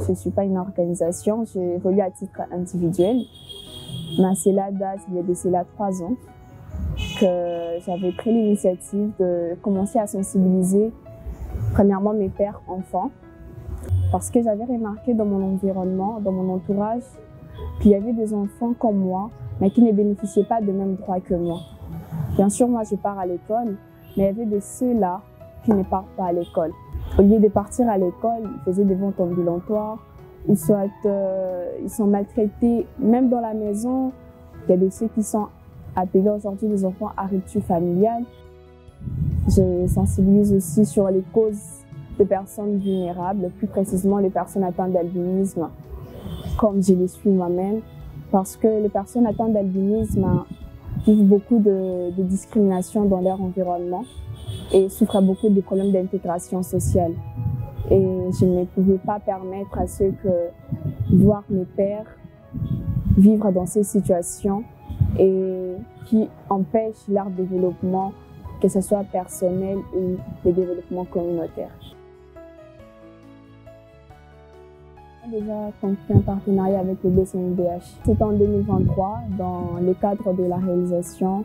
je ne suis pas une organisation, j'évolue à titre individuel. Mais cela date, il y a de cela 3 ans, que j'avais pris l'initiative de commencer à sensibiliser premièrement mes pères enfants, parce que j'avais remarqué dans mon environnement, dans mon entourage, qu'il y avait des enfants comme moi, mais qui ne bénéficiaient pas des mêmes droits que moi. Bien sûr, moi je pars à l'école, mais il y avait de ceux-là qui ne partent pas à l'école. Au lieu de partir à l'école, ils faisaient des ventes ambulatoires, ou soit ils sont maltraités, même dans la maison. Il y a de ceux qui sont appelés aujourd'hui des enfants à rupture familiale. Je sensibilise aussi sur les causes de personnes vulnérables, plus précisément les personnes atteintes d'albinisme, comme je les suis moi-même, parce que les personnes atteintes d'albinisme vivent beaucoup de discrimination dans leur environnement et souffrent beaucoup de problèmes d'intégration sociale. Et je ne pouvais pas permettre à ceux que voir mes pères vivre dans ces situations et qui empêchent leur développement, que ce soit personnel ou le développement communautaire. J'ai déjà conclu un partenariat avec le BCNDH. C'était en 2023 dans le cadre de la réalisation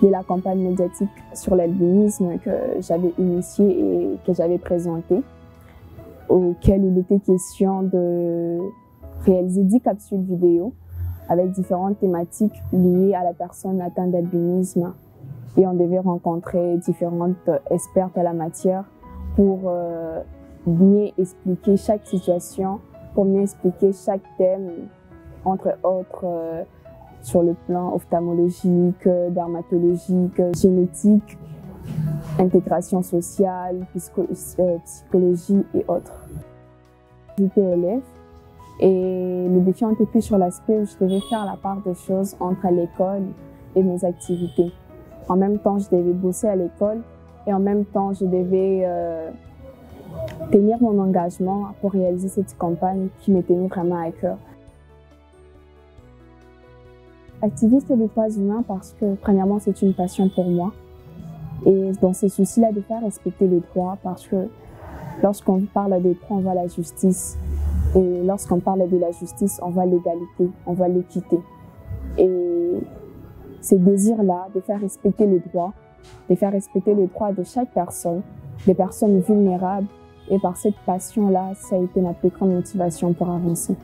de la campagne médiatique sur l'albinisme que j'avais initiée et que j'avais présentée, auquel il était question de réaliser 10 capsules vidéo avec différentes thématiques liées à la personne atteinte d'albinisme. Et on devait rencontrer différentes expertes à la matière pour mieux expliquer chaque situation, pour mieux expliquer chaque thème, entre autres sur le plan ophtalmologique, dermatologique, génétique, intégration sociale, psychologie et autres. J'étais élève et le défi était plus sur l'aspect où je devais faire la part des choses entre l'école et mes activités. En même temps, je devais bosser à l'école et en même temps, je devais tenir mon engagement pour réaliser cette campagne qui me tenait vraiment à cœur. Activiste des droits humains parce que, premièrement, c'est une passion pour moi. Et dans ces soucis-là, de faire respecter les droits parce que lorsqu'on parle des droits, on voit la justice. Et lorsqu'on parle de la justice, on voit l'égalité, on voit l'équité. Et ces désirs-là, de faire respecter les droits, de faire respecter les droits de chaque personne, des personnes vulnérables, et par cette passion-là, ça a été ma plus grande motivation pour avancer.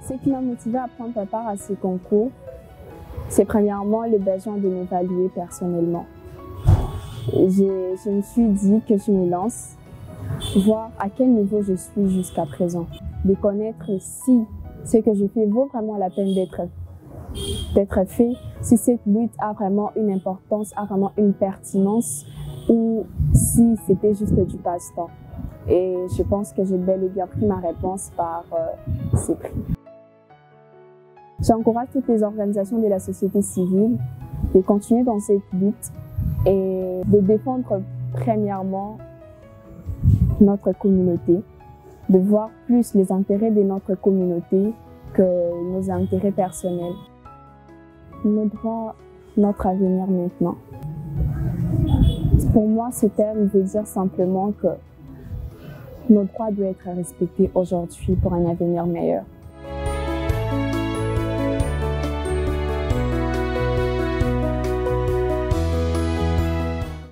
Ce qui m'a motivée à prendre part à ces concours, c'est premièrement le besoin de m'évaluer personnellement. Je me suis dit que je me lance, voir à quel niveau je suis jusqu'à présent, de connaître si ce que je fais vaut vraiment la peine d'être fait, si cette lutte a vraiment une importance, a vraiment une pertinence, ou si c'était juste du passe-temps. Et je pense que j'ai bel et bien pris ma réponse par ces prix. J'encourage toutes les organisations de la société civile de continuer dans cette lutte et de défendre premièrement notre communauté, de voir plus les intérêts de notre communauté que nos intérêts personnels. Nos droits, notre avenir maintenant. Pour moi, ce terme veut dire simplement que nos droits doivent être respectés aujourd'hui pour un avenir meilleur.